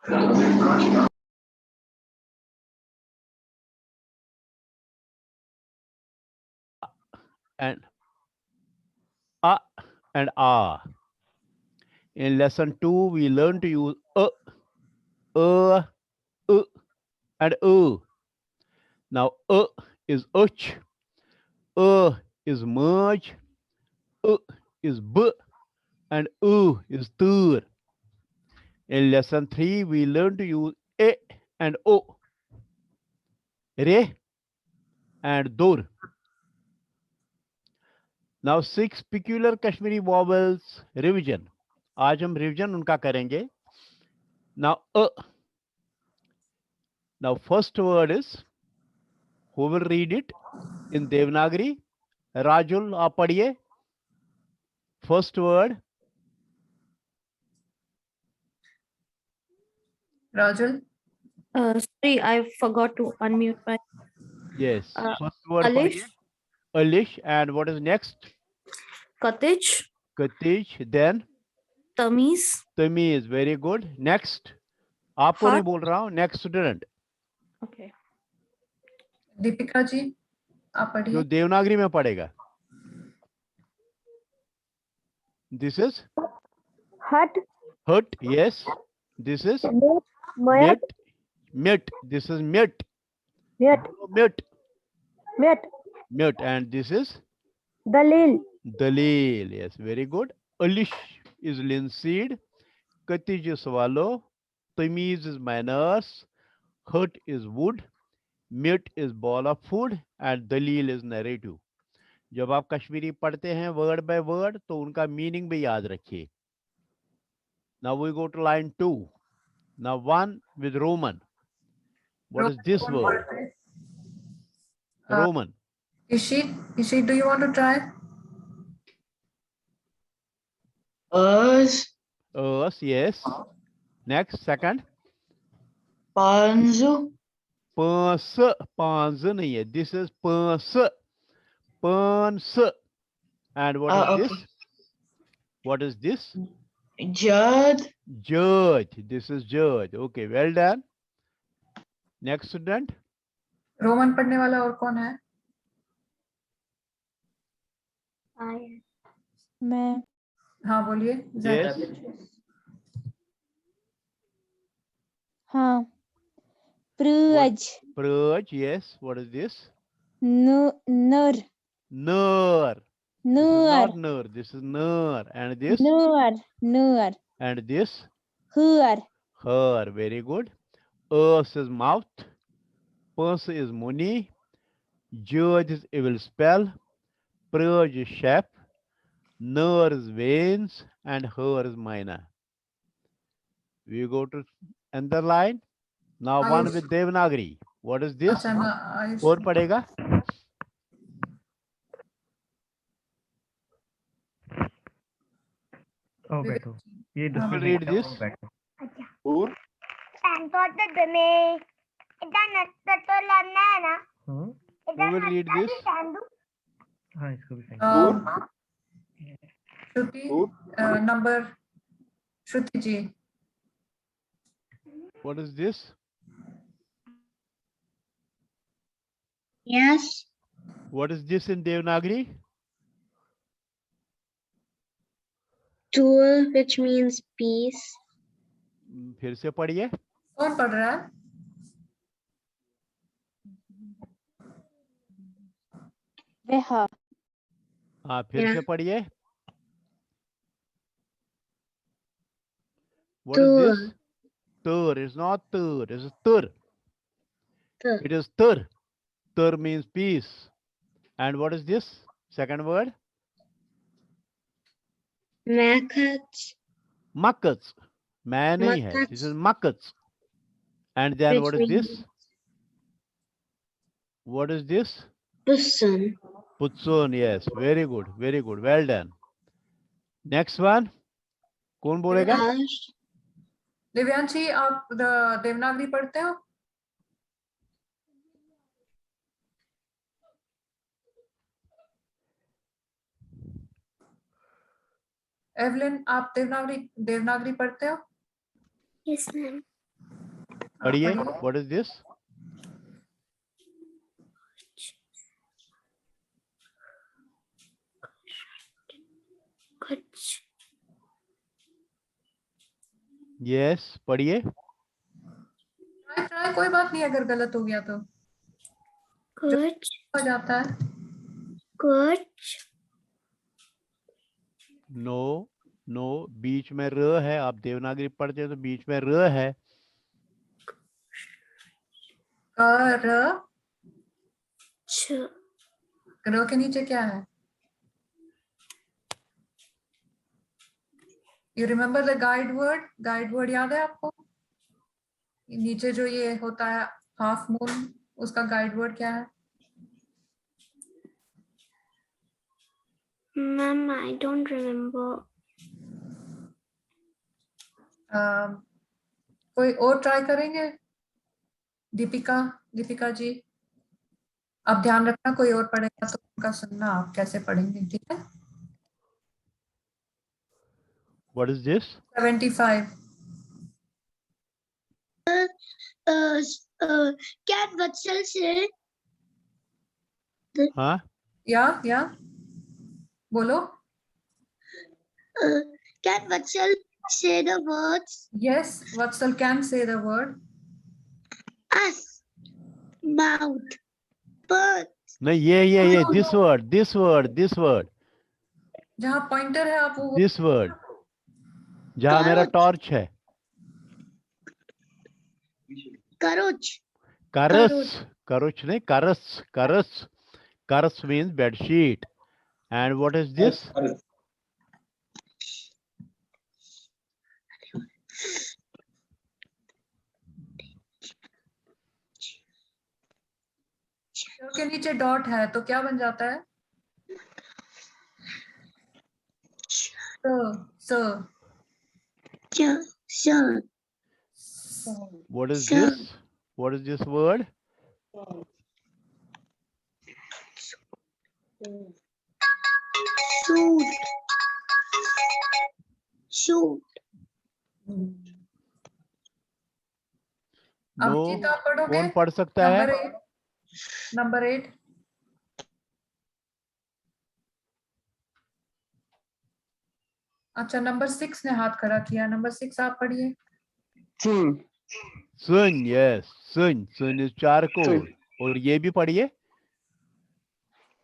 and a and a. In lesson 2, we learn to use uh, and Now, is uch, is merge, uh is b, and is tur. In lesson 3, we learn to use a and o, re and dur. Now, 6 peculiar Kashmiri vowels revision. आज हम revision उनका करेंगे. Now, now first word is, who will read it in Devanagari? Rajul, आप पढ़िए. First word. Rajul. Sorry, I forgot to unmute my. Yes. First word Alish. पढ़िए. Alish. And what is next? Katij. Katij. Then Tamiz. Tamiz. Very good. Next. आपको नहीं बोल रहा हूँ. Next student. Okay. Deepika ji आप पढ़िए. जो देवनागरी में पढ़ेगा. This is hut. hut. Yes. This is Met. mit. This is mit. Met. Mit. Met. Mit. And this is Dalil. Dalil. Yes. Very good. Alish is linseed. Katij is swallow. Tamiz is manners. Hut is wood. Mit is ball of food. And Dalil is narrative. जब आप कश्मीरी पढ़ते हैं word by word तो उनका meaning भी याद रखिए. Now we go to line 2. Now one with Roman. What is this word? Roman. Ishit, do you want to try? Us. Yes. Next, second. Panzu. Pans. Pans नहीं है. This is pans. Pans. And what is this? Okay. What is this? Judge. Judge. This is judge. Okay, well done. Next student. Roman पढ़ने वाला और कौन है? मैं. हाँ बोलिए. Yes. हाँ. Praj. Praj. Yes. What is this? Nur. Nur. Nur. This is not nur. This is nur. And this? Nur. Nur. And this? Her. Her. Very good. Us is mouth. Pus is money. Judge is evil spell. Praj is chef. Nur is veins. And her is mina. We go to another line. Now one with Devanagari. What is this? और पढ़ेगा? बैठो. ये Who will read this? Who will read this? हाँ इसको भी Shruti number Shruti ji. What is this? Yes. What is this in Devanagari? Tool, which means peace. फिर से पढ़िए. कौन पढ़ रहा है? वह. हाँ फिर से पढ़िए. What is this? Tur. It's not tur. It's tur. It is tur. Tur means peace. And what is this? Second word? Makats. Makkats. Man nahi hai. This is makkats. And then what is this? What is this? Pusun. Putsun. Yes. Very good. Very good. Well done. Next one. कौन बोलेगा? दिव्यांशी आप देवनागरी पढ़ते हो? Evelyn आप देवनागरी पढ़ते हो? Yes, ma'am. पढ़िए. पढ़िए. What is this? Kutch. Yes, पढ़िए. ट्राई कोई बात नहीं अगर गलत हो गया तो Kutch. हो जाता है. Kutch. नो नो, बीच में र है. आप देवनागरी पढ़ते हैं तो बीच में र है. कर Ch. र के नीचे क्या है? You remember the guide word? Guide word याद है आपको? नीचे जो ये होता है हाफ मून, उसका गाइड वर्ड क्या है? Ma'am, I don't remember. कोई और ट्राई करेंगे? दीपिका जी, आप ध्यान रखना कोई और पढ़ेगा तो उनका सुनना आप कैसे पढ़ेंगे, ठीक है? What is this? 75. Can Vatsal say? हाँ, या बोलो. Can Vatsal say the words? Yes, Vatsal can say the word. Us. Mouth. Bird. नहीं, ये this word. जहाँ पॉइंटर है आप वो This word. जहाँ मेरा टॉर्च है. Karuch. Karuch नहीं, karus. Karus means bed sheet. And what is this? के नीचे डॉट है तो क्या बन जाता है? स. Sir. What is Sir. this? What is this word? Shoot. No. Abhijit आप पढ़ोगे? कौन पढ़ सकता है? नंबर 8. अच्छा, नंबर 6 ने हाथ खड़ा किया. नंबर 6 आप पढ़िए. Sun, yes. Sun is charcoal. और ये भी पढ़िए.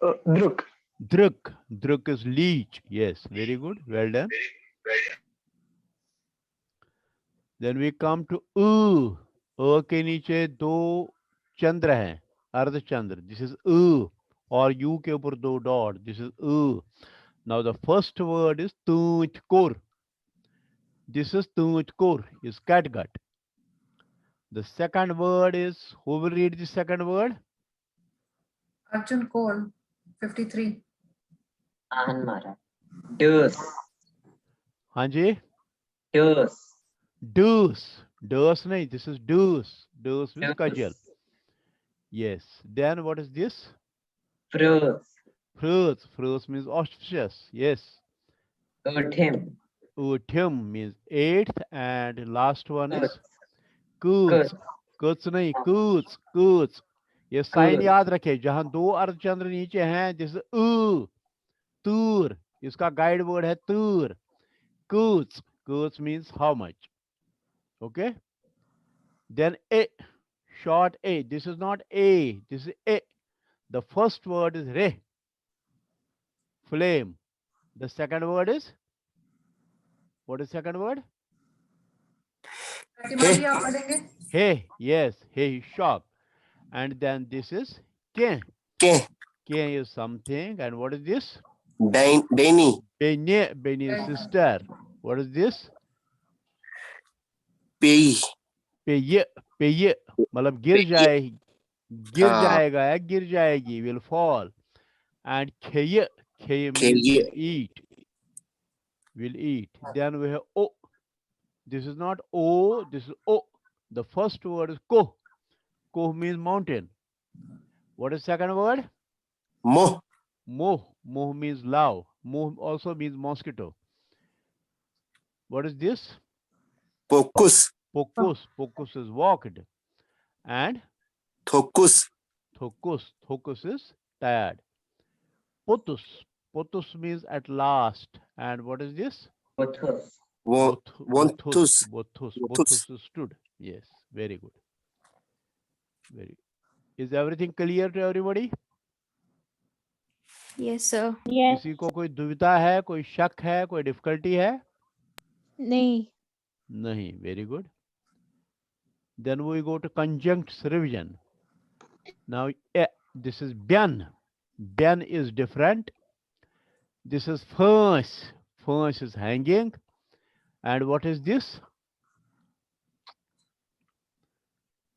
Druk. Druk is leech. Yes, very good. Well done. Then we come to U. के नीचे दो चंद्र हैं, अर्धचंद्र. This is U. और U के ऊपर दो dot. This is U. Now the first word is Tunchkur. This is Tunchkur, is catgut. The second word is, who will read the second word? Arjun Kaul 53. Ahan Mara. Deuce. हाँ जी. Deuce. Deuce नहीं, this is deuce. Deuce means kajal. Yes. Then what is this? Fruits. Fruits means auspicious. Yes. Utim. Utim means eighth, and last one is Kuts. कुछ नहीं, कुछ. ये sign याद रखे. जहां दो अर्धचंद्र नीचे हैं, जैसे तूर, इसका गाइड वर्ड है तूर. कुछ means how much. Okay. Then a, short a. This is not a, this is a. The first word is re, flame. The second word is, what is second word? प्रतिमा आप पढ़ेंगे. Hey, yes, hey, shock. And then this is ke. Ke. Ke is something. And what is this? Beni. Beni is sister. What is this? Pei. Peye. मतलब गिर जाएगा या गिर जाएगी, will fall. And kheye means will eat. Then we have o. This is not o, this is o. The first word is ko. Ko means mountain. What is second word? Mo. Moh means love. Moh also means mosquito. What is this? Pocus. Pocus is walked. and Thokus. thokus. Thokus is tired. Potus. Potus means at last. And what is this? Bothus. Wantus. Bothus. Bothus. Bothus is stood. Yes, very good. Very. Is everything clear to everybody? Yes, sir. Yes. किसी को कोई दुविधा है, कोई शक है, कोई difficulty है? नहीं. Nahi. Very good. Then we go to conjuncts revision. Now, this is byan. Byan is different. This is furs. Furs is hanging. And what is this?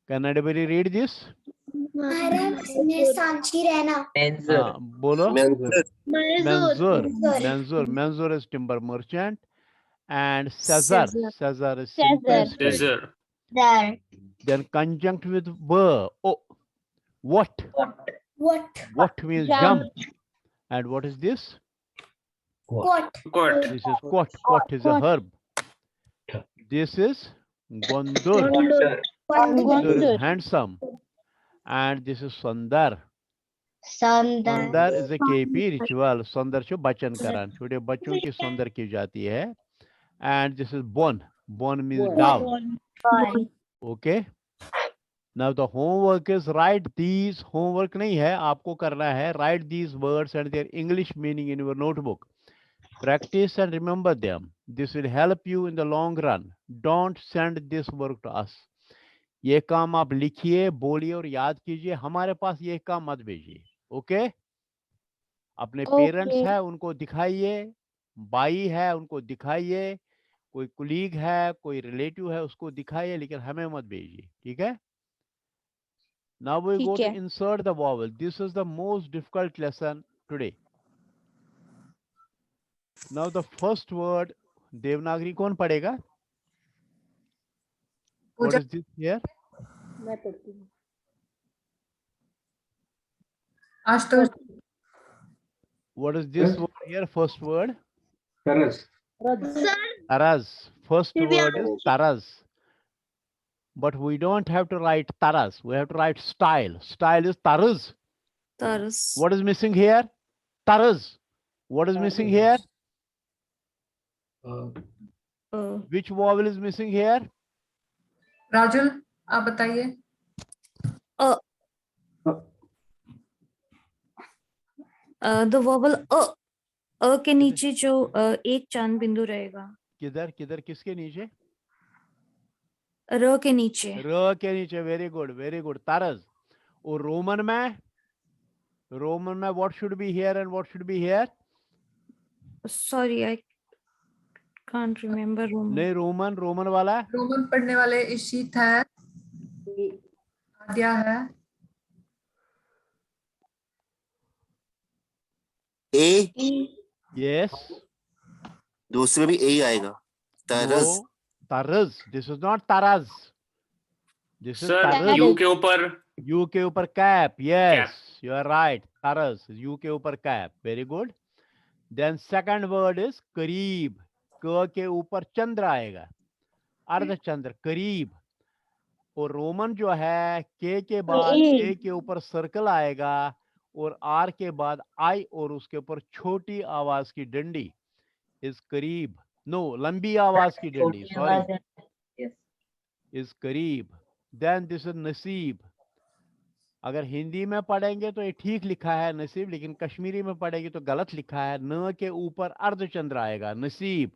Can anybody read this? Sanchi रहना. Menzur. Bolo. Menzur. Menzur. Menzur. Menzur is timber merchant. And Caesar. Caesar is simple Caesar. street. There. Then conjunct with ver. Oh, what? What? What means Jump. jump? And what is this? What? This is quat. Quat is a Quat. herb. This is gondor. Wonder. Gondor is Gondor. handsome. And this is sundar. Sandar. Sundar is a KP ritual. Sundar cho bachan karan. छोटे बच्चों की सुंदर की जाती है. And this is bon. Bon means down. Okay. Now the homework is write these. Homework नहीं है, आपको करना है. Write these words and their English meaning in your notebook. Practice and remember them. This will help you in the long run. Don't send this work to us. ये काम आप लिखिए, बोलिए और याद कीजिए. हमारे पास ये काम मत भेजिए. ओके? अपने पेरेंट्स Okay. है उनको दिखाइए, बाई है उनको दिखाइए, कोई कुलीग है, कोई रिलेटिव है उसको दिखाइए, लेकिन हमें मत भेजिए. ठीक है? Now we go ठीक to है. insert the vowel. This is the most difficult lesson today. Now the first word, Devanagari कौन पढ़ेगा? What Puja is this here? मैं पढ़ती हूँ. आज तो What is this word here? First word? Taras. Taraz. First word is taraz. But we don't have to write taraz. We have to write style. Style is taraz. Taras. What is missing here? Taraz. What is missing here? Which vowel is missing here? Rajul आप बताइए. The vowel अ के नीचे जो एक चांद बिंदु रहेगा. किधर किधर किसके नीचे? र के नीचे. र के नीचे. Very good, very good. तारज. और रोमन में? रोमन में what should be here and what should be here? Sorry, I can't remember. नहीं, रोमन. रोमन वाला रोमन पढ़ने वाले इशित है, आद्या है, A. yes. दूसरे भी A आएगा. Taras. No, तारज. This is not तारज. This is सर तारज. यू के ऊपर यू के ऊपर cap. Yes, you are right. तारज. यू के ऊपर cap. Very good. Then second word is करीब. क के ऊपर चंद्र आएगा. अर्धचंद्र. करीब. और रोमन जो है के बाद ए के ऊपर सर्कल आएगा और आर के बाद आई और उसके ऊपर छोटी आवाज की डंडी. इज करीब. नो, लंबी आवाज की डंडी. छोटी सॉरी. आवाज है. Yes. इज करीब. देन दिस इज नसीब. अगर हिंदी में पढ़ेंगे तो ये ठीक लिखा है नसीब, लेकिन कश्मीरी में पढ़ेंगे तो गलत लिखा है. न के ऊपर अर्धचंद्र आएगा. नसीब.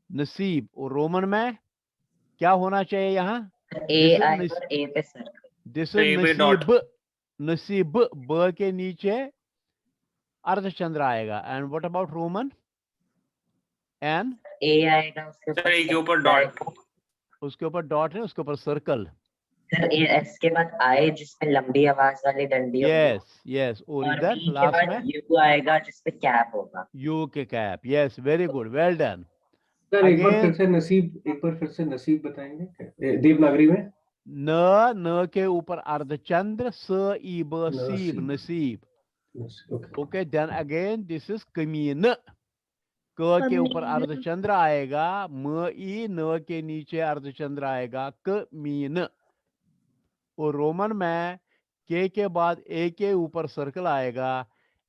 नसीब. और रोमन में क्या होना चाहिए यहाँ? A आएगा और A पे सर्कल. दिस A इज पे dot. नसीब. नसीब. ब के नीचे अर्धचंद्र आएगा. And what about Roman? N. A आएगा उसके सर A के ऊपर डॉट. उसके ऊपर डॉट है, उसके ऊपर सर्कल. सर S के बाद I जिसमें लंबी आवाज वाली डंडी होगी. Yes yes. और और इधर B के लास्ट बाद में U आएगा जिसपे कैप होगा. यू के cap. Yes, very good, well done. Sir एक बार Again- फिर से नसीब बताएंगे देवनागरी में. न के ऊपर अर्धचंद्र. स ई ब सीब. नसीब. नसीब. Okay. Then again this is कमीन. क के ऊपर अर्धचंद्र आएगा. म ई. न के नीचे अर्धचंद्र आएगा. कमीन. और रोमन में के बाद ए के ऊपर सर्कल आएगा,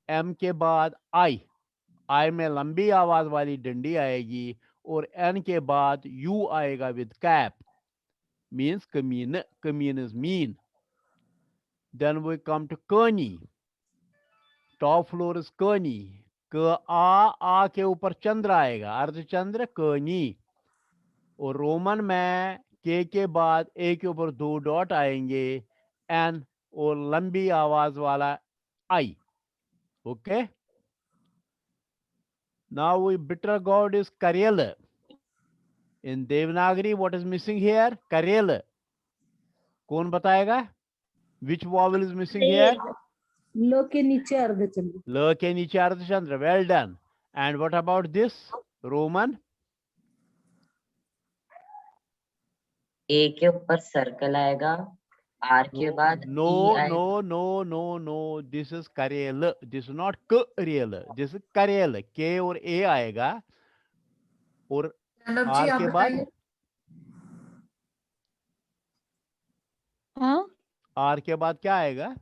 एम के बाद आई में लंबी आवाज वाली डंडी आएगी, और एन के बाद यू आएगा विद कैप, मीन्स कमीन, कमीन is mean. Then we come to कनी, टॉप फ्लोर इज कनी, क आ के ऊपर चंद्र आएगा, अर्धचंद्र कनी. और रोमन में के बाद ए के ऊपर 2 डॉट आएंगे, एन और लंबी आवाज वाला I. Okay, now we bitter god is Karyala. In Devanagari, what is missing here? Karyala. कौन बताएगा? Which vowel is missing here? लो के नीचे अर्धचंद्र। ल के नीचे अर्धचंद्र. Well done. And what about this? Roman? ए के ऊपर सर्कल आएगा, आर के बाद No, ई आएगा। no, no, no, no. This is Karyala. This is not Karyala. This is Karyala. K और A आएगा. और प्रणव जी आर आप के बाद बताइए। हाँ आर के बाद क्या आएगा?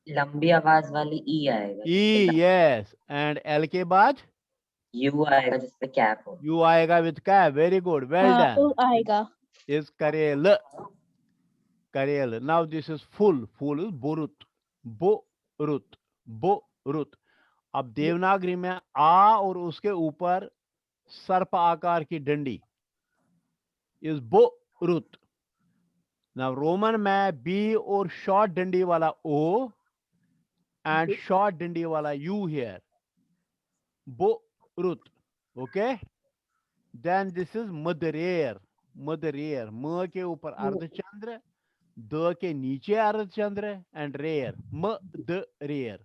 लंबी आवाज वाली ई आएगा, E, yes. And L के बाद यू आएगा जिसपे कैप हो। U आएगा with cap. Very good. Well हाँ done. तो आएगा। Is Karyala. Karyala. Now this is full. Full is Borut. Borut. Borut. अब देवनागरी में आ और उसके ऊपर सर्प आकार की डंडी इज बोरुत. Now रोमन में बी और शॉर्ट डंडी वाला ओ एंड शॉर्ट डंडी वाला यू हियर. बोरुत. ओके, देन दिस इज मदरेर. मदरेर, म के ऊपर अर्धचंद्र, द के नीचे अर्धचंद्र एंड रेयर, मदरेर.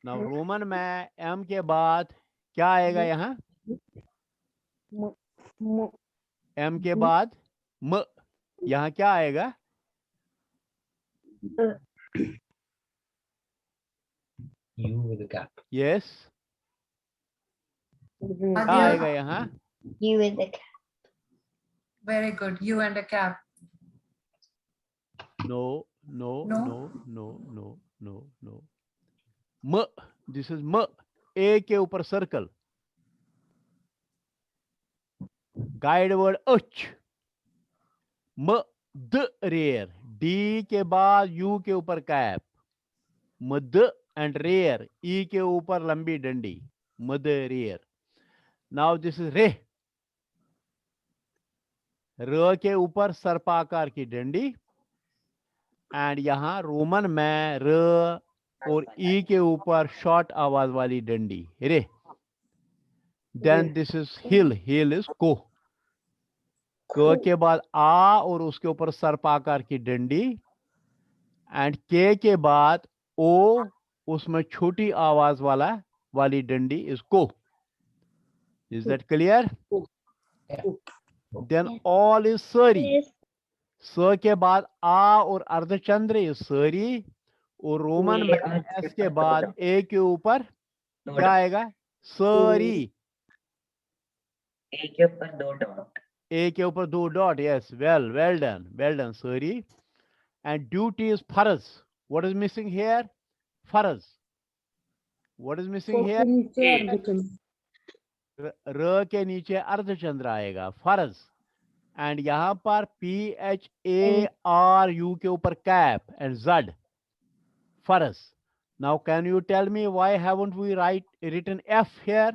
नाउ रोमन में एम के बाद क्या आएगा यहाँ? म- म- एम के बाद म, यहाँ क्या आएगा? You with a gap. Yes, क्या आदिया, आएगा यहाँ? You with the very good. You and a cap. No no No. No no no no no. म, दिस इज म. ए के ऊपर सर्कल, गाइड वर्ड उच. म द रेयर, डी के बाद यू के ऊपर कैप, मद एंड रेयर, ई के ऊपर लंबी डंडी, मद रेयर. नाउ दिस इज रे. र के ऊपर सर्पाकार की डंडी, एंड यहां रोमन में र और ई के ऊपर शॉर्ट आवाज वाली डंडी, रे. देन दिस इज हिल. हिल इज को. क के बाद आ और उसके ऊपर सर्पाकार की डंडी, एंड के बाद ओ, उसमें छोटी आवाज वाली डंडी इज को. Is that clear? Then all is सरी. स के बाद आ और अर्धचंद्र इज सरी, और रोमन में एस के बाद ए के ऊपर क्या आएगा? सरी. ए के ऊपर 2 डॉट। ए के ऊपर 2 डॉट. यस, well done सरी. And duty is faraz. What is missing here? Faraz. What is missing को के here? नीचे अर्धचंद्र। र के नीचे अर्धचंद्र आएगा, फरज. एंड यहां पर PHARU के ऊपर कैप एंड जड, फरज. Now can you tell me why haven't we written F here?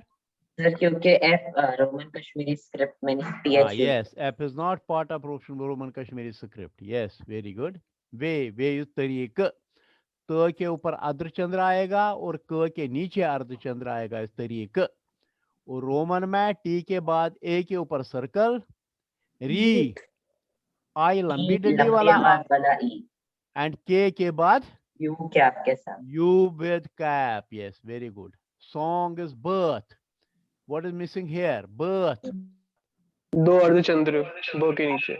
Sir क्योंकि एफ रोमन कश्मीरी स्क्रिप्ट में नहीं, PH Yes, F is not part of Roman Kashmiri script. Yes, very good. वे इस तरीके, त के ऊपर अर्धचंद्र आएगा और क के नीचे अर्धचंद्र आएगा, इस तरीके. और रोमन में टी के बाद ए के ऊपर सर्कल, री, आई लंबी डंडी वाला, आवाज वाला ई, एंड के बाद यू कैप के साथ। U with cap. Yes, very good. Song is बर्थ. What is missing here? बर्थ. 2 अर्धचंद्र ब के नीचे.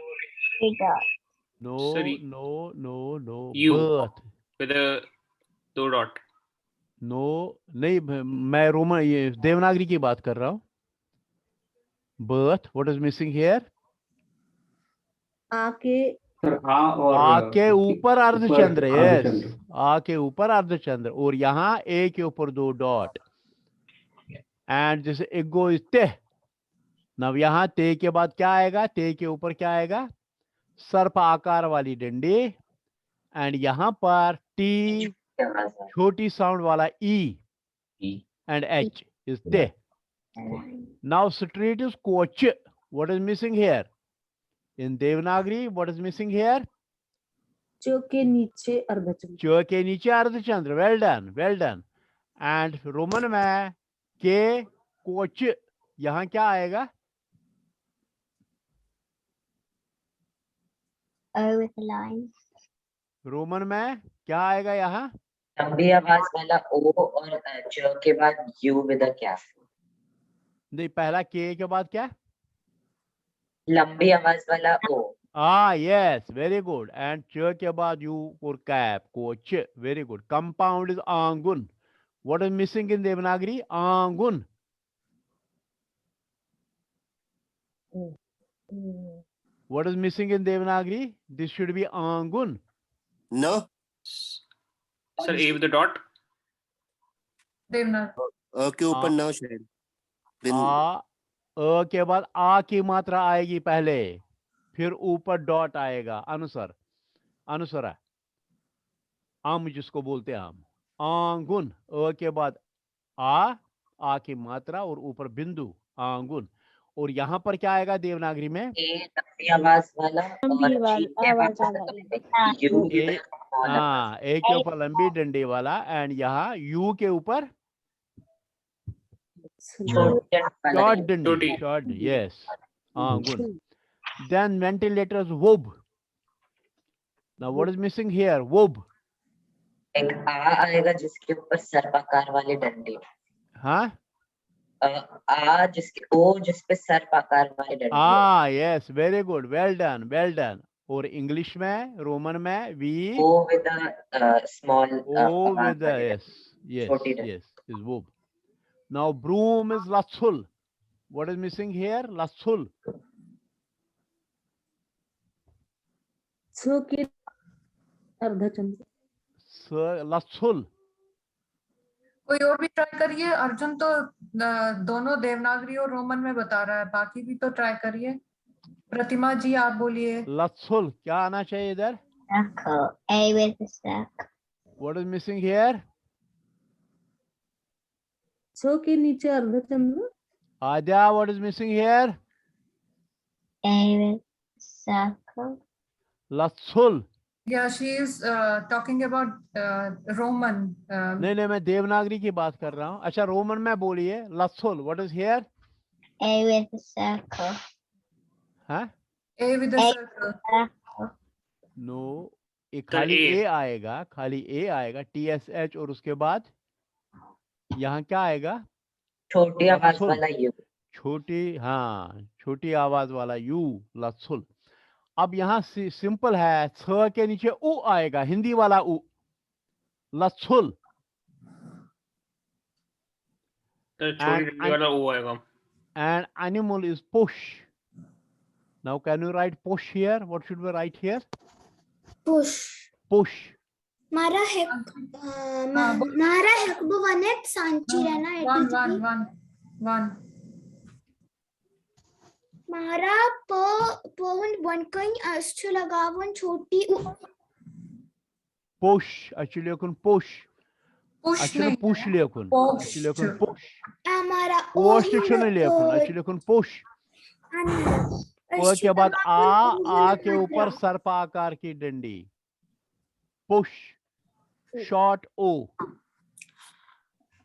No Sorry. No no no. You. बर्थ. with a 2 dot. नो नहीं, मैं रोमन ये देवनागरी की बात कर रहा हूँ. बर्थ. What is missing here? आ के सर आ और आ के उसके ऊपर अर्धचंद्र, यस, अर्धचंद्र। आ के ऊपर अर्धचंद्र, और यहाँ ए के ऊपर 2 डॉट, एंड जैसे इट गोज ते, नव यहाँ ते के बाद क्या आएगा, ते के ऊपर क्या आएगा, सर्प आकार वाली डंडी, एंड यहाँ पर टी छोटी साउंड वाला ई एंड एच इज ते. Now street is coach. What is missing here? In Devanagari, what is missing here? च के नीचे अर्धचंद्र. च के नीचे अर्धचंद्र. Well done, well done. And Roman में के कोच, यहाँ क्या आएगा? O with a line. Roman में क्या आएगा यहाँ? लंबी आवाज वाला ओ और च के बाद यू विद अ कैप. नहीं, पहला के बाद क्या? लंबी आवाज वाला ओ. Yes, very good. And च के बाद यू और cap, coach, very good. Compound is आंगुन. What is missing in Devanagari? आंगुन. What is missing in Devanagari? This should be आंगुन. No. Sir, A with the dot. Devanagari. के ऊपर न शायद. अ के बाद आ की मात्रा आएगी पहले, फिर ऊपर डॉट आएगा. अनुसर, अनुसरा, आम जिसको बोलते हैं हम, आंगुन. अ के बाद आ की मात्रा और ऊपर बिंदु, आंगुन. और यहाँ पर क्या आएगा देवनागरी में? ए लंबी आवाज वाला और यू ए के ऊपर लंबी डंडी वाला, एंड यहाँ यू के ऊपर शॉर्ट डंडी, शॉर्ट, यस, आंगुन. Then ventilators wob. Now what is missing here? Wob. एक आ आएगा जिसके ऊपर सर्पाकार वाली डंडी. हाँ, आ जिसके ओ जिसपे सर्पाकार वाली डंडी. yes, very good, well done, well done. और इंग्लिश में, रोमन में V O with a small O with the yes, yes, is wob. Now broom is lathul. What is missing here? Lathul. छ के अर्धचंद्र. लाथुल. कोई और भी ट्राई करिए. अर्जुन तो दोनों देवनागरी और रोमन में बता रहा है, बाकी भी तो ट्राई करिए. प्रतिमा जी आप बोलिए. लाथुल क्या आना चाहिए इधर? Circle. A with a circle. What is missing here? छ के नीचे अर्धचंद्र. Adya, what is missing here? A with circle. Lathul. Yeah, she is talking about Roman. नहीं, मैं देवनागरी की बात कर रहा हूँ. अच्छा, रोमन में बोलिए. लाथुल. What is here? A with a circle. हाँ? A with a circle. No, एक खाली A. ए आएगा, खाली ए आएगा, TSH, और उसके बाद यहाँ क्या आएगा? छोटी आवाज लाथुल. वाला यू. छोटी, हाँ, छोटी आवाज वाला यू, लाथुल. अब यहाँ सिंपल है, छ के नीचे उ आएगा, हिंदी वाला उ, लाथुल. सर छोटी डंडी वाला ओ आएगा. And animal is push. Now can you write push here? What should we write here? Push. Push. मारा है मारा हेकबो वनेट सांची रहना. One. मारा पोवन बनकन अस्छु लगावन छोटी Push. Actually, you can push. Push Actually, नहीं. push लिखुन. Push. Actually, you can push. हमारा Post नहीं लिखुन. Actually, you can push. ओ के बाद आ के ऊपर सर्प आकार की डंडी. पुश. शॉर्ट ओ.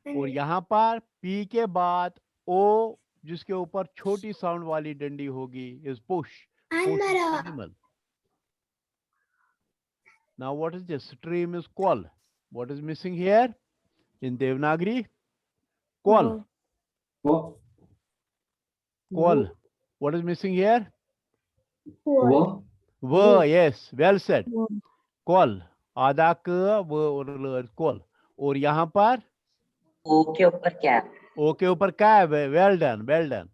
और यहाँ पर पी के बाद ओ जिसके ऊपर छोटी साउंड वाली डंडी होगी is push. Now what is this? Stream is qual. What is missing here in Devanagari? Qual. Qual. What is missing here? वो Yes, well said. Qual. आधा क व और ल qual. और यहाँ पर ओ के ऊपर क्या? ओ के ऊपर क्या है? Well done, well done.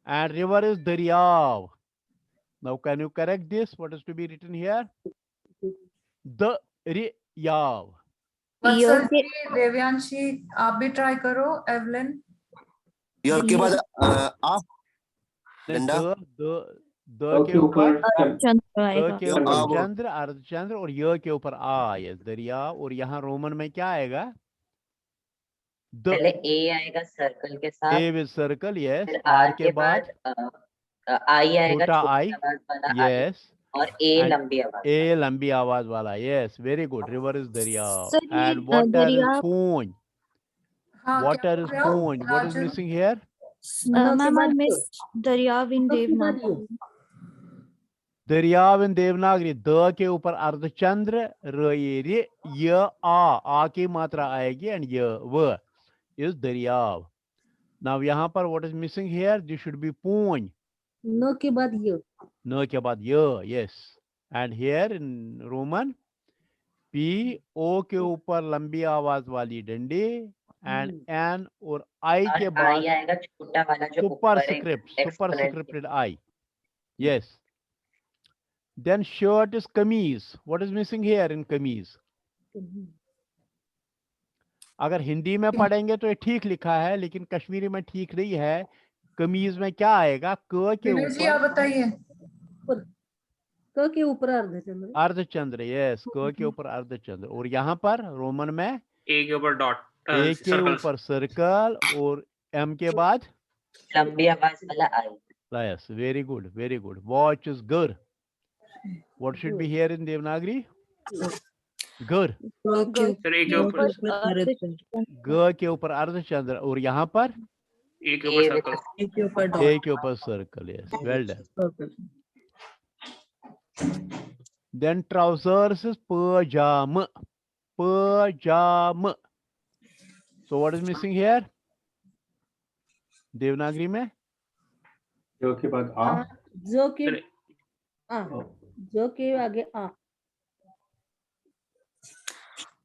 And river is दरियाव. Now can you correct this? What is to be written here? The Yav. वत्सल के- जी, देवयांशी आप भी ट्राई करो, एवलिन। य के बाद आ डंडा द के ऊपर चंद्र द आएगा। के य ऊपर आ वो चंद्र, अर्धचंद्र, और य के ऊपर आ, यस, दरिया। और यहाँ रोमन में क्या आएगा? द पहले ए आएगा सर्कल के साथ, ए विद सर्कल, यस। फिर आर आर के के बाद बाद आई आएगा, छोटा छोटी आई, आवाज वाला आई, यस, और ए एंड लंबी आवाज ए लंबी आवाज वाला, yes, very good. River is दरिया सर ये एंड वाटर इज दरिया पूंज। हाँ, क्या वाटर बोल इज रहे हो पूंज। व्हाट इज राजन? Missing here? न के मैम आई बाद मिस दरियाव इन न के बाद देवनागरी। दरियाव इन देवनागरी, द के ऊपर अर्धचंद्र, र ये रे, य आ की मात्रा आएगी, एंड य व इज दरियाव। नाउ यहाँ पर what is missing here? This should be पूंज। न के बाद य न के बाद य, yes. And here in Roman, P O के ऊपर लंबी आवाज वाली डंडी, एंड एन और आई के और बाद आई आएगा छोटा वाला जो सुपर ऊपर script, super exponent scripted I, yes. Then shirt is kameez. What is missing here in kameez? अगर हिंदी में पढ़ेंगे तो ये ठीक लिखा है, लेकिन कश्मीरी में ठीक नहीं है। कमीज में क्या आएगा? क के विनय जी आप ऊपर बताइए। क के ऊपर अर्धचंद्र अर्धचंद्र, यस, क के ऊपर अर्धचंद्र। और यहाँ पर रोमन में ए के ऊपर डॉट, ए के ऊपर सर्कल, और एम के बाद लंबी आवाज वाला I. Yes, very good, very good. Watch is गुर। What should be here in Devanagari? गुर। सर ए के ऊपर, ग के ऊपर अर्धचंद्र, और यहाँ पर ए के ऊपर सर्कल, ए के ऊपर circle, yes, well done. Then trousers is pajama, pajama. So what is missing here? Devanagari में य के बाद आ जो के सर आ जो के आगे आ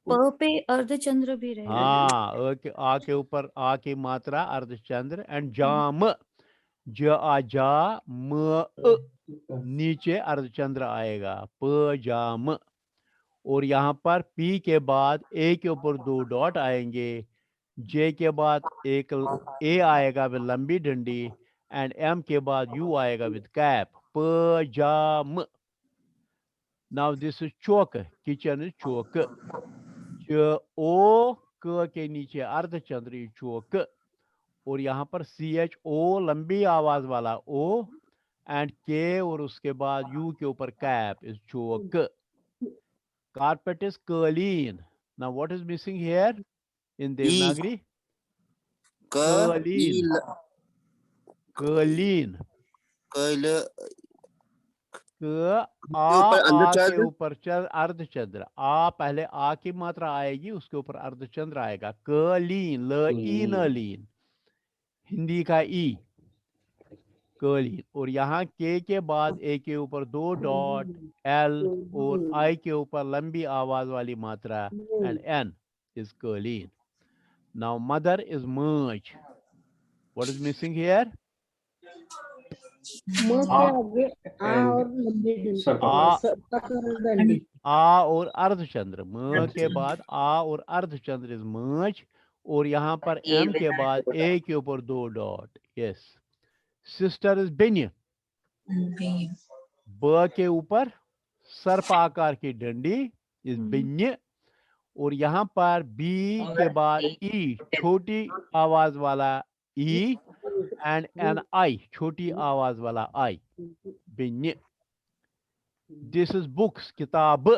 प पे अर्धचंद्र भी रहेगा। हाँ, आ के ऊपर आ की मात्रा अर्धचंद्र, एंड जाम, ज आ जा, म अ, नीचे अर्धचंद्र आएगा, पजाम। और यहाँ पर पी के बाद ए के ऊपर 2 डॉट आएंगे, जे के बाद एक ए आएगा विद लंबी डंडी, एंड एम के बाद यू आएगा विद कैप, पजाम। नाउ दिस इज चौक, किचन इज चौक। ओ क के नीचे अर्धचंद्र चौक, और यहाँ पर CHO लंबी आवाज वाला ओ, एंड के और उसके बाद यू के ऊपर cap is Chowk. Carpet is curleen. Now what is missing here in Devanagari? Curleen. Curleen. आ के ऊपर अर्धचंद्र, आ पहले आ की मात्रा आएगी, उसके ऊपर अर्धचंद्र आएगा, कलीन, ल ई न लीन, हिंदी का ई, कलीन। और यहाँ के बाद ए के ऊपर 2 डॉट, एल, और आई के ऊपर लंबी आवाज वाली मात्रा, एंड एन इज कलीन। नाउ मदर इज मच। What is missing here? म के आगे आ और लंबी डंडी आ और अर्धचंद्र, म के बाद आ और अर्धचंद्र इज मच, और यहाँ पर एम के बाद ए के ऊपर 2 डॉट, यस। सिस्टर इज बिन्य, ब के ऊपर सर्प आकार की डंडी इज बिन्य, और यहाँ पर बी के बाद ई, छोटी आवाज वाला ई, एंड एन आई, छोटी आवाज वाला आई, बिन्य। दिस इज बुक्स, किताब।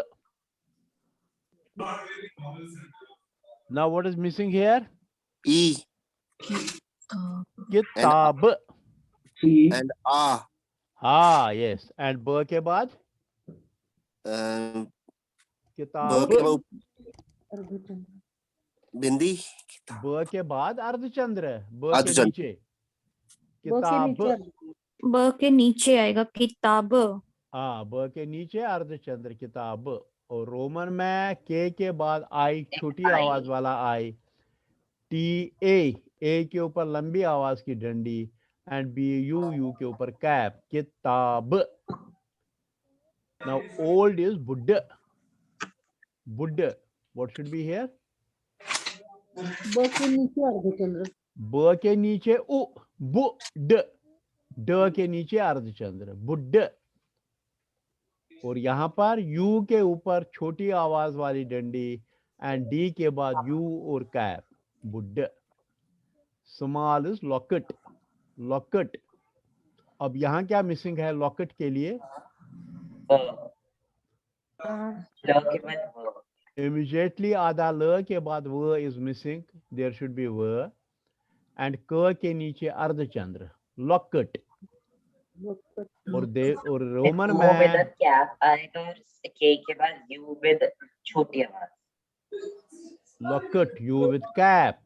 Now what is missing here? ई किताब, एंड आ, हाँ, यस। एंड ब के बाद किताब, बिंदी, ब के बाद अर्धचंद्र, ब के अर्धचंद्र। नीचे किताब, ब के नीचे आएगा किताब। हाँ, ब के नीचे अर्धचंद्र, किताब। और रोमन में के बाद आई, छोटी आवाज वाला आई, टी ए के ऊपर लंबी आवाज की डंडी, एंड बी यू के ऊपर कैप, किताब। Now old is Buddha. Buddha. What should be here? ब के नीचे अर्धचंद्र. ब के नीचे उ, बुड. ड के नीचे अर्धचंद्र, बुड्ढ. और यहाँ पर यू के ऊपर छोटी आवाज वाली डंडी एंड डी के बाद यू और कैप, बुड्ढ. Small is locket. लॉकेट. अब यहाँ क्या मिसिंग है लॉकेट के लिए? इमीडिएटली आधा ल के बाद व is missing, there should be व. एंड क के नीचे अर्धचंद्र, लॉकेट. और रोमन में कैप आएगा और के के बाद यू विद छोटी आवाज. Locket, U with cap,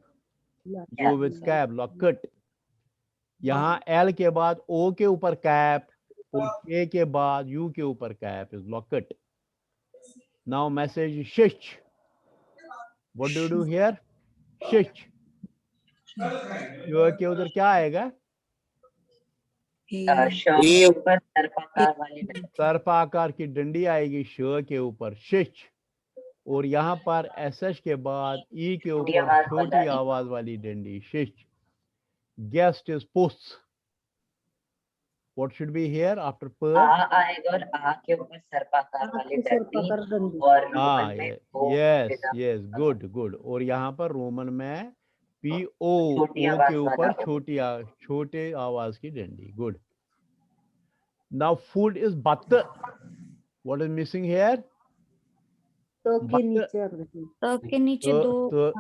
U with cap, locket. यहाँ एल के बाद ओ के ऊपर कैप और के के बाद यू के ऊपर cap is locket. Now message शिच. What do you do here? शिच. के उधर क्या आएगा? के ऊपर सर्पाकार वाली डंडी. सर्पाकार की डंडी आएगी श के ऊपर, शिच. और यहाँ पर एस एच के बाद ई के ऊपर छोटी आवाज वाली डंडी, शिच. गेस्ट इज पुस. What should be here after per? आएगा और आ के ऊपर सर्पाकार वाली डंडी. और yes, good. और यहाँ पर रोमन में पी ओ के ऊपर छोटे आवाज की डंडी, गुड. नाउ फूड इज बत्त. What is missing here? तो के नीचे अर्धचंद्र. तो के नीचे दो.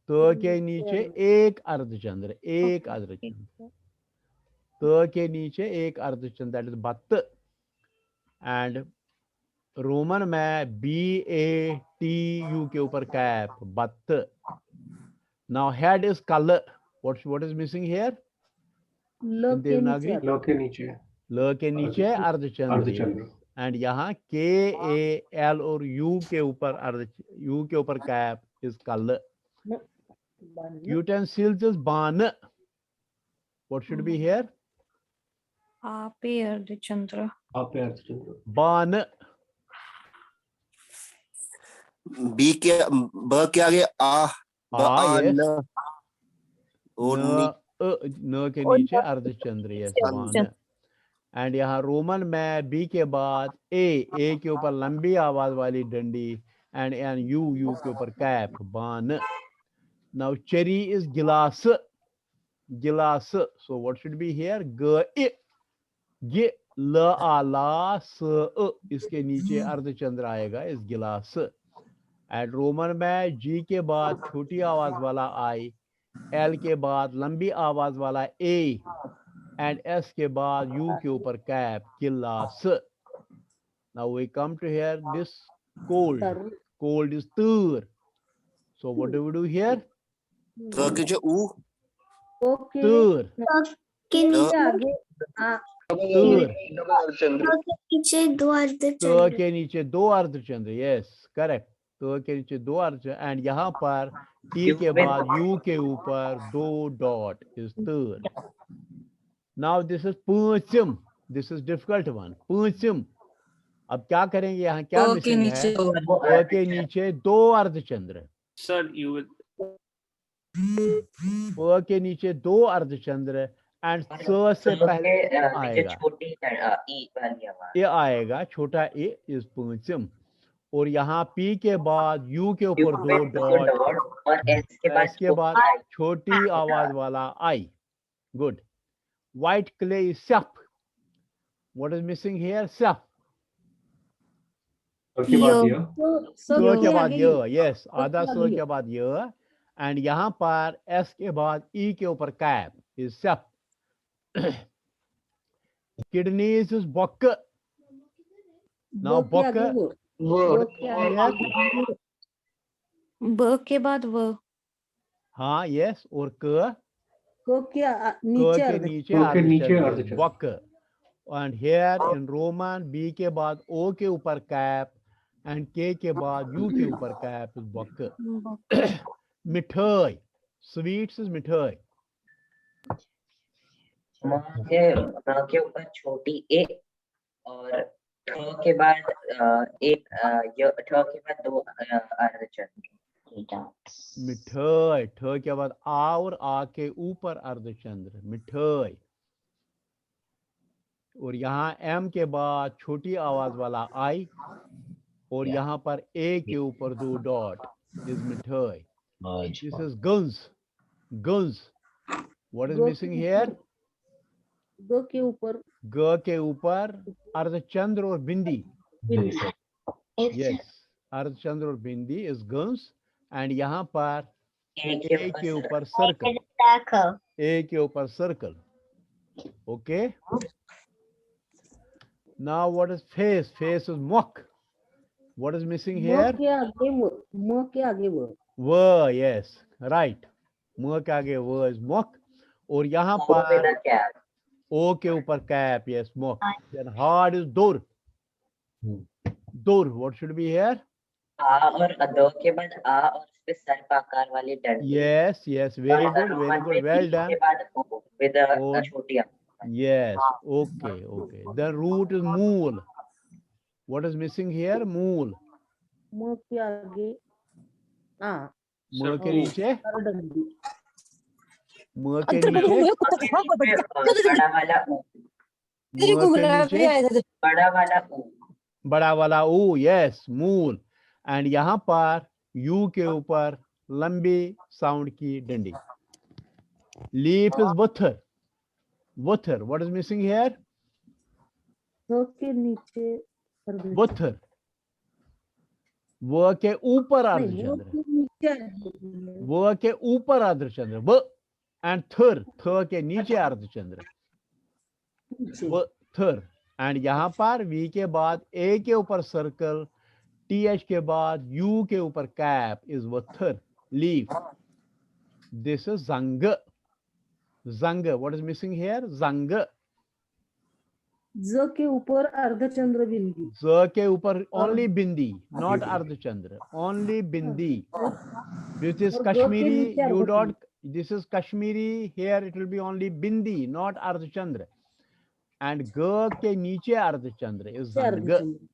तो के नीचे एक अर्धचंद्र, एक अर्धचंद्र. तो के नीचे एक अर्धचंद्र, दैट इज बत्त. एंड रोमन में BATU के ऊपर कैप, बत्त. Now head is color. What is missing here? ल के नीचे. ल के नीचे. ल के नीचे अर्धचंद्र. एंड यहाँ KAL और U के ऊपर कैप इज कल. Utensils is बान. What should be here? आपे अर्धचंद्र. बान. बी के ब के आगे आ, yes. और न के नीचे अर्धचंद्र, यस, बान. एंड यहाँ रोमन में बी के बाद ए के ऊपर लंबी आवाज वाली डंडी एंड यू के ऊपर कैप, बान. नाउ चेरी इज गिलास. गिलास. So what should be here? ग ल आ ला स, इसके नीचे अर्धचंद्र आएगा, इस गिलास. एंड रोमन में जी के बाद छोटी आवाज वाला आई, एल के बाद लंबी आवाज वाला ए एंड एस के बाद यू के ऊपर कैप, गिलास. Now we come to here this cold. Cold is तूर. So what do we do here? के जो ऊ, तूर. के नीचे आगे तूर. नीचे दो तो अर्धचंद्र. के नीचे दो अर्धचंद्र, यस, करेक्ट. तो के नीचे दो अर्धचंद्र. एंड यहाँ पर टी के बाद यू के ऊपर दो डॉट इज तूर. नाउ दिस इज पूंचम. दिस इज डिफिकल्ट वन, पूंचम. अब क्या करेंगे? यहाँ क्या मिसिंग है? तो के नीचे दो अर्धचंद्र. Sir you will. तो के नीचे दो अर्धचंद्र एंड स से पहले आएगा, छोटी ई वाली आवाज. ये आएगा, छोटा ए इज पूंचम. और यहाँ पी के बाद यू के ऊपर दो डॉट और एस के बाद छोटी आवाज वाला आई, गुड. व्हाइट क्ले इज सफ. What is missing here? सफ. के बाद यह. सो के बाद य, यस, आधा सो के बाद य. एंड यहाँ पर एस के बाद ई के ऊपर कैप इज सफ. किडनीज इज बक. नाउ बक. ब के बाद व. हाँ, यस. और क के नीचे अर्धचंद्र, बक. And here in Roman B के बाद ओ के ऊपर कैप एंड के बाद यू के ऊपर कैप इज बक. मिठाई. स्वीट्स इज मिठाई. के ऊपर छोटी ए और ठ के बाद एक ठ के बाद दो अर्धचंद्र। मिठाई, ठ के बाद आ और आ के ऊपर अर्धचंद्र, मिठाई। और यहाँ एम के बाद छोटी आवाज वाला आई और यहाँ पर ए के ऊपर दो डॉट इज मिठाई। This is guns, guns. What is go missing के here? गो के ऊपर ग के ऊपर अर्धचंद्र और बिंदी। बिंदी। Yes, अर्धचंद्र और बिंदी is guns and यहाँ पर ए ए के ऊपर सर्कल, ए के ऊपर circle. Okay. Now what is face? Face is mock. What is missing म here? के आगे म के आगे व। व, yes, right. म के आगे व is mock और यहाँ ओ पर बिना क्या? ओ के ऊपर cap, yes, mock. Then hard is door. Door, what should be here? आ और दो के बाद आ और उस पे सर्प आकार वाली डंडी। Yes, yes, very और good, रोमन very में good, well बी done. के बाद ओ with ओ, छोटी आ। yes, okay, okay. Then root is mool. What is missing here? Mool. म के आगे आ म के नीचे, और डंडी। म के नीचे, बड़ा वाला ऊ, म के नीचे बड़ा वाला ऊ। बड़ा वाला ऊ, yes, mool. एंड यहाँ पर यू के ऊपर लंबी साउंड की डंडी। लीफ इज वथर, वथर। What is missing here? व के नीचे वथर, व के ऊपर नहीं, वो अर्धचंद्र, के नीचे अर्धचंद्र। व के ऊपर अर्धचंद्र, व एंड थर, थ के नीचे अर्धचंद्र, नीचे। व थर। एंड यहाँ पर वी के बाद ए के ऊपर सर्कल, टी एच के बाद यू के ऊपर कैप इज वथर, लीफ। दिस इज जंग, जंग। What is missing here? जंग। ज के ऊपर अर्धचंद्र बिंदी। ज के ऊपर ओनली बिंदी, नॉट अर्धचंद्र, ओनली बिंदी। This is और ग के Kashmiri, नीचे you अर्धचंद्र। don't, this is Kashmiri, here it will be only bindi, not ardhachandra. And ga ke niche ardhachandra is से zang. अर्धचंद्र।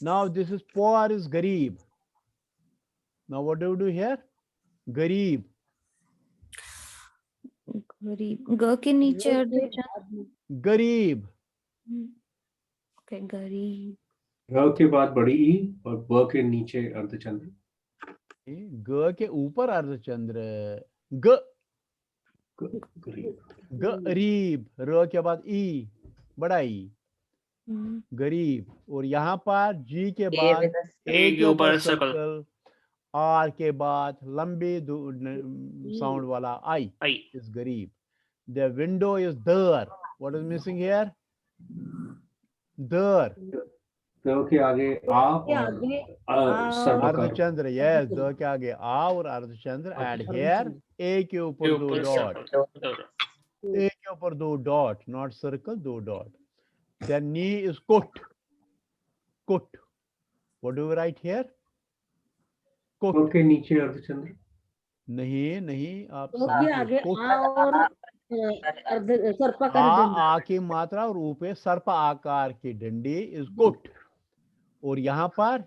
Now this is por is garib. Now what do we do here? Garib. गरीब, ग के नीचे ग के अर्धचंद्र। बाद Garib. Okay, गरीब। र के बाद बड़ी ई और ब के नीचे अर्धचंद्र। ग के ऊपर अर्धचंद्र, ग, गरीब। गरीब। र के बाद ई, बड़ा ई, गरीब। और यहाँ पर जी के बाद ए के ऊपर सर्कल, आर के बाद लंबी साउंड वाला आई इज गरीब। द विंडो इज दर। What is missing here? दर। द के आगे आ के और आगे अर्धचंद्र, यस, द के आगे आ और अर्धचंद्र। एंड हियर ए के ऊपर दो डॉट, ए के ऊपर दो डॉट, नॉट सर्कल, दो डॉट। देन नी इज कुट, कुट। What do we write here? कुट के नीचे अर्धचंद्र। नहीं नहीं, आप के आगे आ और अर्ध सर्पाकार डंडी। आ की मात्रा और ऊ पे सर्प आकार की डंडी इज कुट। और यहाँ पर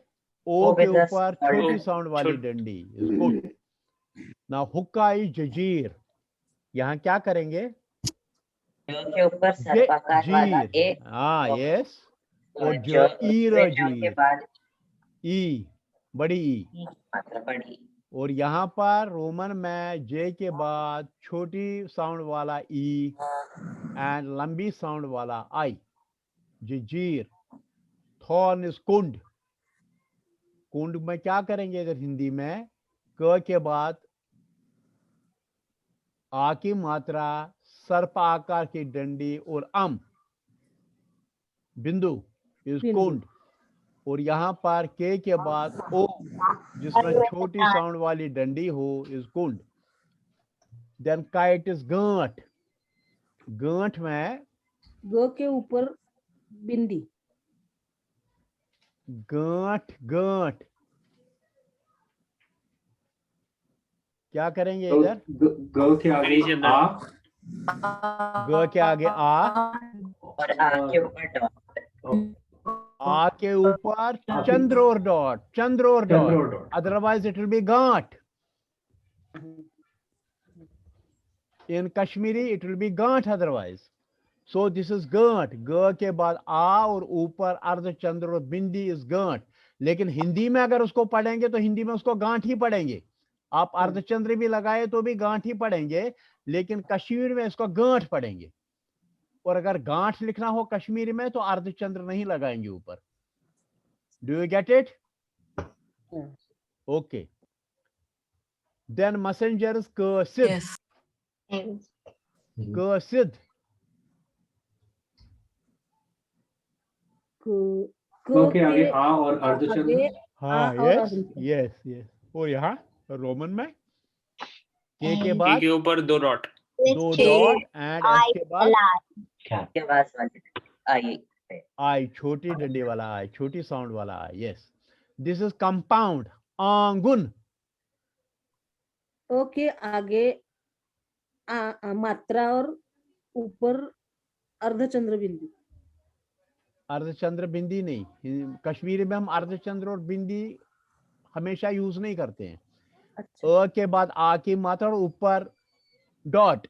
ओ के ऊपर छोटी साउंड वाली डंडी इज कुट। नाउ हुक्का इज जजीर। यहाँ क्या करेंगे? के ऊपर सर्पाकार वाला ए, हाँ, यस। और जो के बाद ई, बड़ी ई, मात्रा बड़ी। और यहाँ पर रोमन में जे के बाद छोटी साउंड वाला ई एंड लंबी साउंड वाला आई, जजीर। थॉर्न इज कुंड। कुंड में क्या करेंगे इधर हिंदी में? क के बाद आ की मात्रा, सर्प आकार की डंडी और अम, बिंदु इज कुंड। और यहाँ पर के बाद ओ, जिसमें छोटी साउंड वाली डंडी हो, इज कुंड। देन काइट इज गांठ। गांठ में ग के ऊपर बिंदी। गांठ, गांठ। क्या करेंगे इधर? ग के आगे आ ग के आगे आ, और आ के ऊपर डॉट, आ के ऊपर चंद्र और डॉट, चंद्र और चंद्र और dot, dot. Otherwise it will be गांठ. In Kashmiri it will be गांठ otherwise. So this is गांठ. ग के बाद आ और ऊपर अर्धचंद्र और बिंदी इज गांठ. लेकिन हिंदी में अगर उसको पढ़ेंगे तो हिंदी में उसको गांठ ही पढ़ेंगे. आप अर्धचंद्र भी लगाए तो भी गांठ ही पढ़ेंगे, लेकिन कश्मीर में इसको गांठ पढ़ेंगे. और अगर गांठ लिखना हो कश्मीरी में तो अर्धचंद्र नहीं लगाएंगे ऊपर. Do you get it? Okay. Then messengers कसिद. कसिद. क के आगे आ और अर्धचंद्र. हाँ, यस यस यस. और यहाँ रोमन में के के बाद के ऊपर 2 डॉट, 2 डॉट एंड एस के बाद के बाद आई, आई, छोटी डंडी वाला आई, छोटी साउंड वाला I. Yes. This is compound. आंगुन. ओ के आगे मात्रा और ऊपर अर्धचंद्र बिंदु. अर्धचंद्र बिंदी नहीं. कश्मीरी में हम अर्धचंद्र और बिंदी हमेशा यूज नहीं करते हैं. अच्छा. अ के बाद आ की मात्रा और ऊपर डॉट.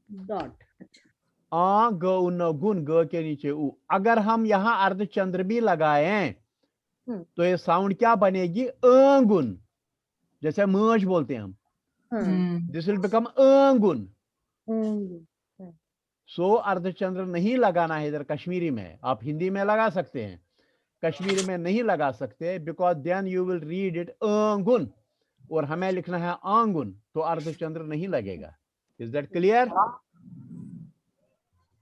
डॉट. अच्छा. आ ग उन गुन, ग के नीचे उ. अगर हम यहाँ अर्धचंद्र भी लगाए तो ये साउंड क्या बनेगी? अंगुन. जैसे मर्ज बोलते हैं हम. दिस विल बिकम अंगुन. सो अर्धचंद्र नहीं लगाना है इधर कश्मीरी में. आप हिंदी में लगा सकते हैं, कश्मीरी में नहीं लगा सकते, because then you will read it अंगुन. और हमें लिखना है आंगुन, तो अर्धचंद्र नहीं लगेगा. Is that clear?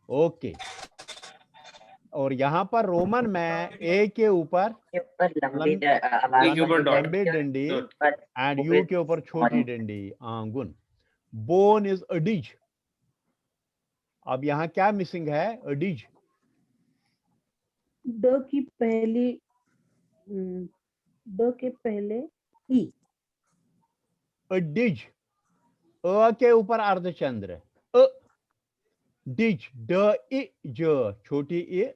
ओके. और यहाँ पर रोमन में ए के ऊपर लंबी लंबी डंडी एंड यू के ऊपर छोटी डंडी, आंगुन. Bone is अडिज. अब यहाँ क्या मिसिंग है? अडिज. ड की पहली, ड के पहले ई. अडिज. अ के ऊपर अर्धचंद्र. अ डिज. ड इ ज, छोटी ए,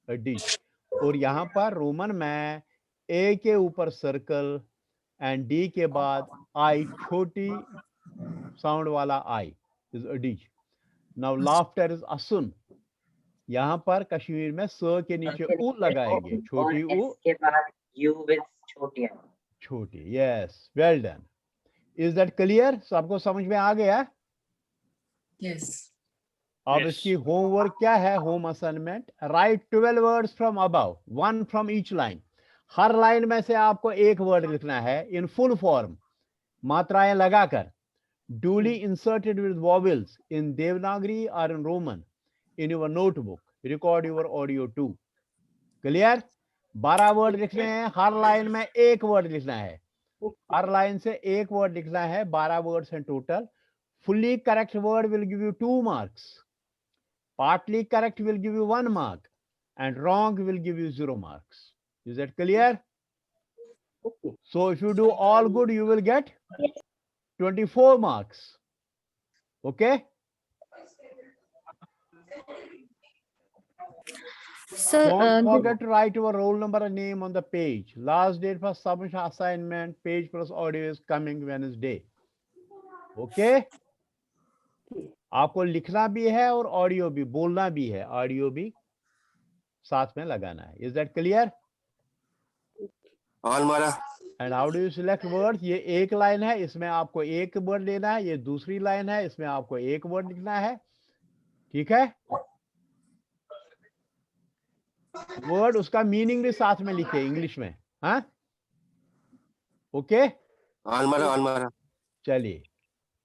अडिज. और यहाँ पर रोमन में ए के ऊपर सर्कल एंड डी के बाद आई, छोटी साउंड वाला I, is अडिज. Now laughter is असुन. यहाँ पर कश्मीर में स के नीचे उ लगाएंगे, छोटी उ के बाद यू विद छोटी आई. छोटी. Yes, well done. Is that clear? So आपको समझ में आ गया? यस. अब Yes. इसकी होमवर्क क्या है? Home assignment. Right 12 words from above, 1 from each line. Her line में से आपको एक वर्ड लिखना है इन फुल फॉर्म, मात्राएं लगाकर. Duly inserted with vowels in Devanagari or in Roman in your notebook. Record your audio too. Clear? 12 word लिखने हैं. हर लाइन में एक वर्ड लिखना है. हर लाइन से एक वर्ड लिखना है. 12 वर्ड्स हैं total. Fully correct word will give you 2 marks. Partly correct will give you 1 mark. And wrong will give you 0 marks. Is that clear? So if you do all good, you will get 24 marks. Okay? Sir, Don't forget to write your roll number and name on the page. Last date for submission assignment, page plus audio is coming Wednesday. Okay? आपको लिखना भी है और audio भी, बोलना भी है, audio भी साथ में लगाना है. Is that clear? ऑल मारा. And how do you select word? ये एक लाइन है, इसमें आपको एक वर्ड लेना है. ये दूसरी लाइन है, इसमें आपको एक वर्ड लिखना है. ठीक है? वर्ड उसका मीनिंग भी साथ में लिखे इंग्लिश में. हाँ, ओके. ऑल मारा, ऑल मारा. चलिए,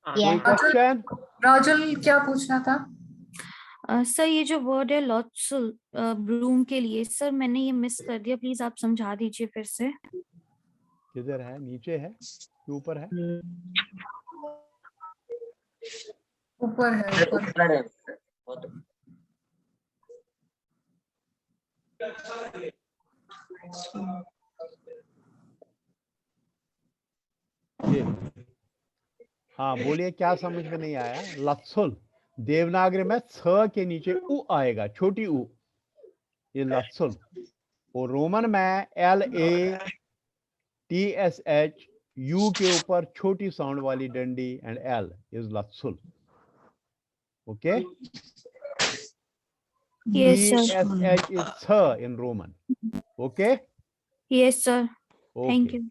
कोई क्वेश्चन? राजुल क्या पूछना था? सर ये जो वर्ड है लॉट्सुल ब्लूम के लिए, सर मैंने ये मिस कर दिया, प्लीज आप समझा दीजिए फिर से. किधर है? नीचे है कि ऊपर है? ऊपर है, ऊपर. ये हाँ, बोलिए, क्या समझ में नहीं आया? लत्सुल. देवनागरी में थ के नीचे उ आएगा, छोटी उ, ये लत्सुल। और रोमन में LATSH U के ऊपर छोटी साउंड वाली डंडी एंड L इज लत्सुल। Okay, Yes, sir. TSH is th in Roman. Okay? Yes, sir. Thank Okay. you.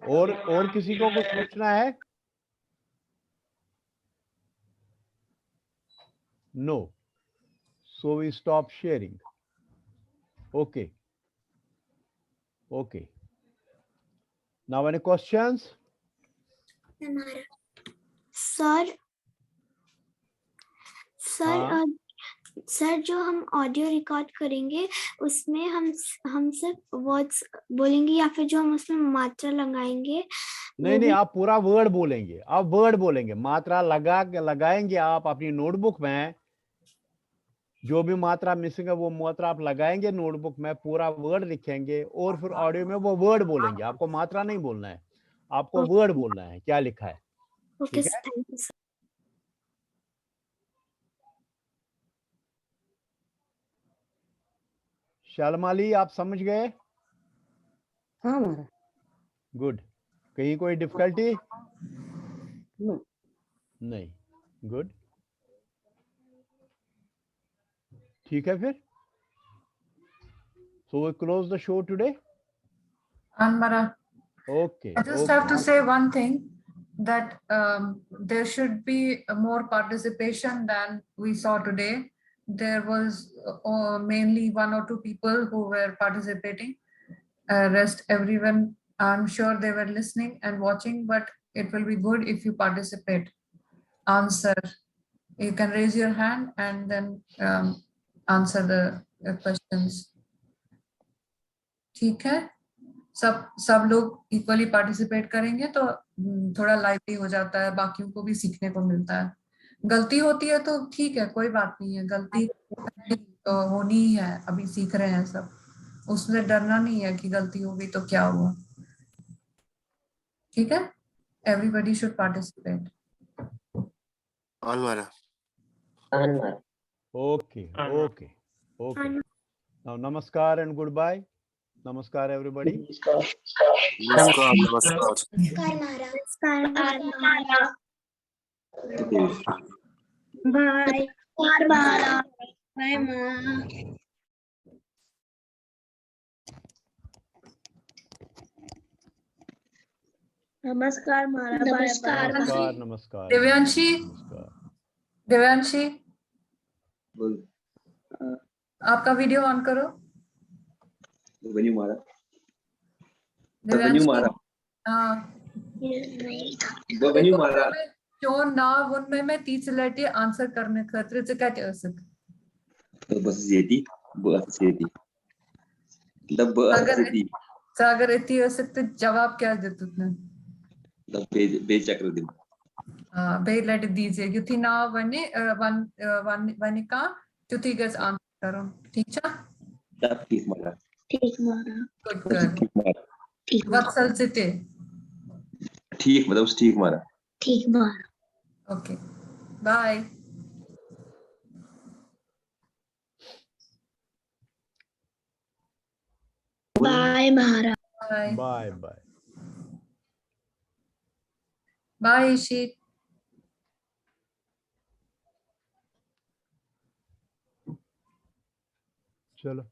और किसी को कुछ पूछना है? No. So we stop sharing. Okay. Okay. Now any questions? Sir हाँ। सर जो हम ऑडियो रिकॉर्ड करेंगे उसमें हम सिर्फ वर्ड्स बोलेंगे या फिर जो हम उसमें मात्रा लगाएंगे? नहीं, आप पूरा वर्ड बोलेंगे, आप वर्ड बोलेंगे, मात्रा लगाएंगे आप अपनी नोटबुक में। जो भी मात्रा मिसिंग है वो मात्रा आप लगाएंगे नोटबुक में, पूरा वर्ड लिखेंगे और फिर ऑडियो में वो वर्ड बोलेंगे। आपको मात्रा नहीं बोलना है, आपको वर्ड बोलना है, क्या लिखा है। ओके, ठीक है? Thank you sir. शालमाली, आप समझ गए? हाँ महाराज। गुड। कहीं कोई डिफिकल्टी? नो। नहीं। गुड, ठीक है फिर। So we close the show today. Anmara, Okay. I just have to say one thing, that there should be more participation than we saw today. There was mainly 1 or 2 people who were participating. Rest everyone, I'm sure they were listening and watching, but it will be good if you participate. Answer. You can raise your hand and then answer the questions. ठीक है, सब लोग equally participate करेंगे तो थोड़ा lively हो जाता है, बाकियों को भी सीखने को मिलता है। गलती होती है तो ठीक है, कोई बात नहीं है, गलती तो होनी ही है, अभी सीख रहे हैं सब, उससे डरना नहीं है कि गलती हो गई तो क्या हुआ। ठीक है, everybody should participate. Okay. Now namaskar and goodbye. Namaskar everybody. Bye bye माँ। नमस्कार महाराज। नमस्कार। देवांशी, आपका वीडियो ऑन करो। मैं तीसरे आंसर करने खतरे काय असक अगर इतनी असक तो जवाब क्या देते तुमने? बेलेट दीजिए युथी ना वने वनिका तुथी गस आंसर करो। ठीक है, ठीक महाराज। वत्सल सिते ठीक, मतलब ठीक मारा। ठीक महाराज। ओके, बाय बाय महाराज। बाय बाय ईशी। चलो।